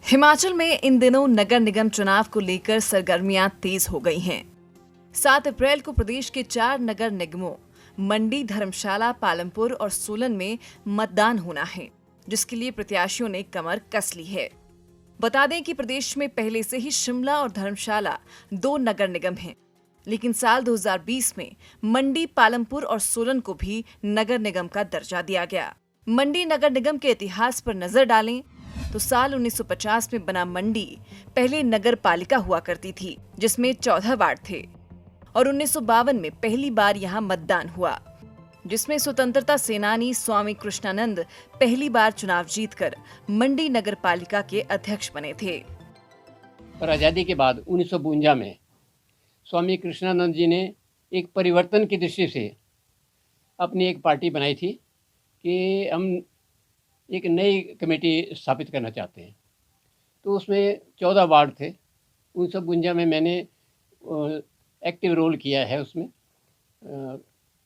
हिमाचल में इन दिनों नगर निगम चुनाव को लेकर सरगर्मियां तेज हो गई हैं। 7 अप्रैल को प्रदेश के 4 नगर निगमों मंडी, धर्मशाला, पालमपुर और सोलन में मतदान होना है, जिसके लिए प्रत्याशियों ने कमर कस ली है। बता दें कि प्रदेश में पहले से ही शिमला और धर्मशाला 2 नगर निगम हैं, लेकिन साल 2020 में मंडी, पालमपुर और सोलन को भी नगर निगम का दर्जा दिया गया। मंडी नगर निगम के इतिहास पर नजर डालें तो साल 1950 में बना मंडी पहले नगर पालिका हुआ करती थी, जिसमें 14 वार्ड थे और 1952 में पहली बार यहां मतदान हुआ, जिसमें स्वतंत्रता सेनानी स्वामी कृष्णानंद पहली बार चुनाव जीतकर मंडी नगर पालिका के अध्यक्ष बने थे। और आज़ादी के बाद 1952 में स्वामी कृष्णानंद जी ने एक परिवर्तन की दृष्टि से अपनी एक पार्टी बनाई थी कि हम एक नई कमेटी स्थापित करना चाहते हैं। तो उसमें 14 वार्ड थे। 1952 में मैंने एक्टिव रोल किया है उसमें,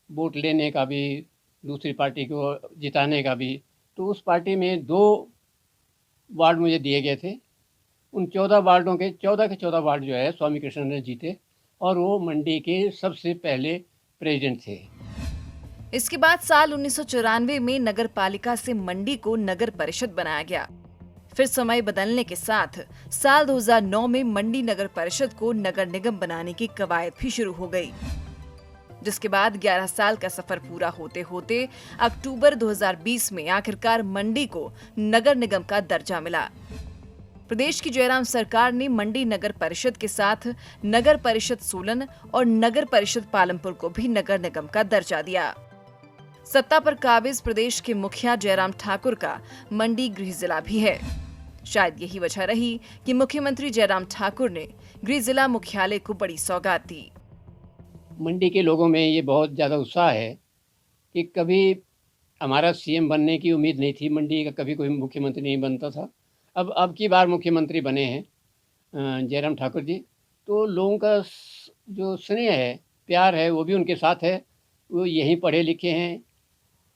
वोट लेने का भी, दूसरी पार्टी को जिताने का भी। तो उस पार्टी में 2 वार्ड मुझे दिए गए थे। उन 14 वार्डों के 14 के 14 वार्ड जो है स्वामी कृष्णानंद जीते और वो मंडी के सबसे पहले प्रेसिडेंट थे। इसके बाद साल 1994 में नगर पालिका से मंडी को नगर परिषद बनाया गया। फिर समय बदलने के साथ साल 2009 में मंडी नगर परिषद को नगर निगम बनाने की कवायद भी शुरू हो गई, जिसके बाद 11 साल का सफर पूरा होते होते अक्टूबर 2020 में आखिरकार मंडी को नगर निगम का दर्जा मिला। प्रदेश की जयराम सरकार ने मंडी नगर परिषद के साथ नगर परिषद सोलन और नगर परिषद पालमपुर को भी नगर निगम का दर्जा दिया। सत्ता पर काबिज प्रदेश के मुखिया जयराम ठाकुर का मंडी गृह जिला भी है। शायद यही वजह रही कि मुख्यमंत्री जयराम ठाकुर ने गृह जिला मुख्यालय को बड़ी सौगात दी। मंडी के लोगों में ये बहुत ज़्यादा उत्साह है कि कभी हमारा सीएम बनने की उम्मीद नहीं थी। मंडी का कभी कोई मुख्यमंत्री नहीं बनता था। अब की बार मुख्यमंत्री बने हैं जयराम ठाकुर जी, तो लोगों का जो स्नेह है, प्यार है, वो भी उनके साथ है। वो यहीं पढ़े लिखे हैं,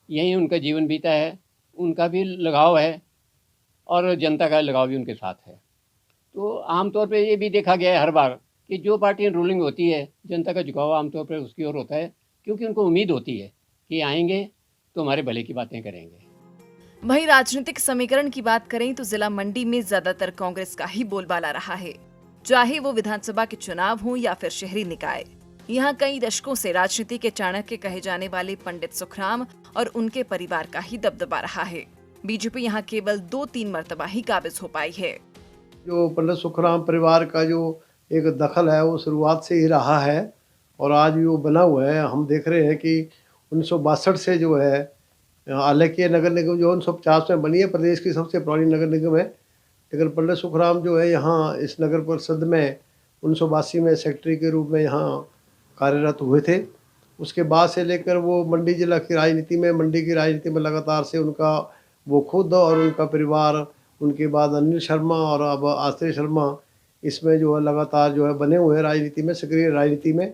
यहीं उनका जीवन बीता है, उनका भी लगाव है और जनता का लगाव भी उनके साथ है। तो आमतौर पे ये भी देखा गया है हर बार कि जो पार्टी रूलिंग होती है, जनता का झुकाव आमतौर पर उसकी ओर होता है, क्योंकि उनको उम्मीद होती है कि आएंगे तो हमारे भले की बातें करेंगे। वहीं राजनीतिक समीकरण की बात करें तो जिला मंडी में ज्यादातर कांग्रेस का ही बोलबाला रहा है, चाहे वो विधानसभा के चुनाव हो या फिर शहरी निकाय। यहाँ कई दशकों से राजनीति के चाणक्य कहे जाने वाले पंडित सुखराम और उनके परिवार का ही दबदबा रहा है। बीजेपी यहाँ केवल 2-3 मर्तबा ही काबिज हो पाई है। जो पंडित सुखराम परिवार का जो एक दखल है वो शुरुआत से ही रहा है और आज भी वो बना हुआ है। हम देख रहे हैं कि 1962 से जो है, हालांकि नगर निगम जो 1950 में बनी है, प्रदेश की सबसे पुरानी नगर निगम है, लेकिन पंडित सुखराम जो है यहाँ इस नगर परिषद में 1982 में सेक्रेटरी के रूप में यहाँ कार्यरत हुए थे। उसके बाद से लेकर वो मंडी जिला की राजनीति में, मंडी की राजनीति में लगातार से उनका, वो खुद और उनका परिवार, उनके बाद अनिल शर्मा और अब आश्रय शर्मा, इसमें जो है लगातार जो है बने हुए हैं राजनीति में, सक्रिय राजनीति में।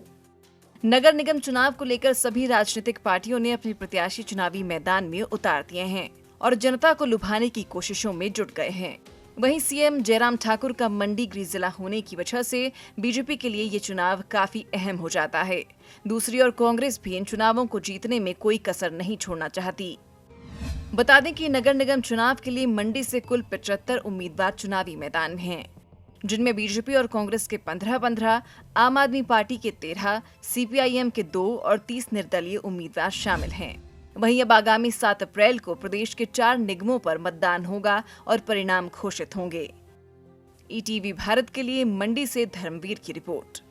नगर निगम चुनाव को लेकर सभी राजनीतिक पार्टियों ने अपने प्रत्याशी चुनावी मैदान में उतार दिए हैं और जनता को लुभाने की कोशिशों में जुट गए हैं। वहीं सीएम जयराम ठाकुर का मंडी गृह जिला होने की वजह से बीजेपी के लिए ये चुनाव काफी अहम हो जाता है। दूसरी ओर कांग्रेस भी इन चुनावों को जीतने में कोई कसर नहीं छोड़ना चाहती। बता दें कि नगर निगम चुनाव के लिए मंडी से कुल 75 उम्मीदवार चुनावी मैदान में हैं, जिनमें बीजेपी और कांग्रेस के 15-15, आम आदमी पार्टी के 13, सीपीआईएम के 2 और 30 निर्दलीय उम्मीदवार शामिल हैं। वहीं अब आगामी 7 अप्रैल को प्रदेश के 4 निगमों पर मतदान होगा और परिणाम घोषित होंगे। ईटीवी भारत के लिए मंडी से धर्मवीर की रिपोर्ट।